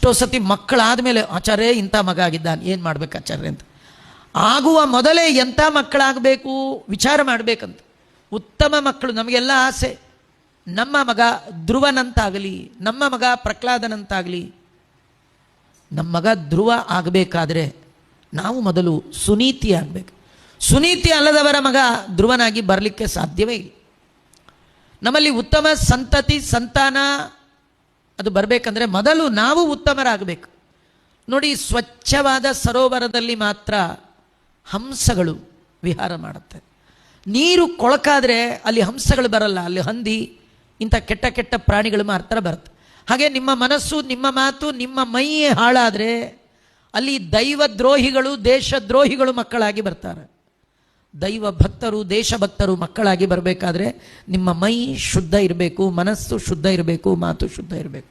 ಎಷ್ಟೋ ಸತಿ ಮಕ್ಕಳಾದ ಮೇಲೆ ಆಚಾರ್ಯ ಇಂಥ ಮಗ ಆಗಿದ್ದಾನೆ, ಏನು ಮಾಡ್ಬೇಕು ಆಚಾರ್ಯ ಅಂತ. ಆಗುವ ಮೊದಲೇ ಎಂಥ ಮಕ್ಕಳಾಗಬೇಕು ವಿಚಾರ ಮಾಡಬೇಕಂತ. ಉತ್ತಮ ಮಕ್ಕಳು, ನಮಗೆಲ್ಲ ಆಸೆ ನಮ್ಮ ಮಗ ಧ್ರುವನಂತಾಗಲಿ, ನಮ್ಮ ಮಗ ಪ್ರಹ್ಲಾದನಂತಾಗಲಿ. ನಮ್ಮ ಮಗ ಧ್ರುವ ಆಗಬೇಕಾದ್ರೆ ನಾವು ಮೊದಲು ಸುನೀತಿ ಆಗಬೇಕು. ಸುನೀತಿ ಅಲ್ಲದವರ ಮಗ ಧ್ರುವನಾಗಿ ಬರಲಿಕ್ಕೆ ಸಾಧ್ಯವೇ ಇಲ್ಲ. ನಮ್ಮಲ್ಲಿ ಉತ್ತಮ ಸಂತತಿ ಸಂತಾನ ಅದು ಬರಬೇಕಂದ್ರೆ ಮೊದಲು ನಾವು ಉತ್ತಮರಾಗಬೇಕು. ನೋಡಿ, ಸ್ವಚ್ಛವಾದ ಸರೋವರದಲ್ಲಿ ಮಾತ್ರ ಹಂಸಗಳು ವಿಹಾರ ಮಾಡುತ್ತೆ. ನೀರು ಕೊಳಕಾದರೆ ಅಲ್ಲಿ ಹಂಸಗಳು ಬರಲ್ಲ, ಅಲ್ಲಿ ಹಂದಿ ಇಂಥ ಕೆಟ್ಟ ಕೆಟ್ಟ ಪ್ರಾಣಿಗಳು ಮಾತ್ರ ಬರುತ್ತೆ. ಹಾಗೆ ನಿಮ್ಮ ಮನಸ್ಸು, ನಿಮ್ಮ ಮಾತು, ನಿಮ್ಮ ಮೈ ಹಾಳಾದರೆ ಅಲ್ಲಿ ದೈವದ್ರೋಹಿಗಳು ದೇಶದ್ರೋಹಿಗಳು ಮಕ್ಕಳಾಗಿ ಬರ್ತಾರೆ. ದೈವ ಭಕ್ತರು ದೇಶಭಕ್ತರು ಮಕ್ಕಳಾಗಿ ಬರಬೇಕಾದ್ರೆ ನಿಮ್ಮ ಮೈ ಶುದ್ಧ ಇರಬೇಕು, ಮನಸ್ಸು ಶುದ್ಧ ಇರಬೇಕು, ಮಾತು ಶುದ್ಧ ಇರಬೇಕು.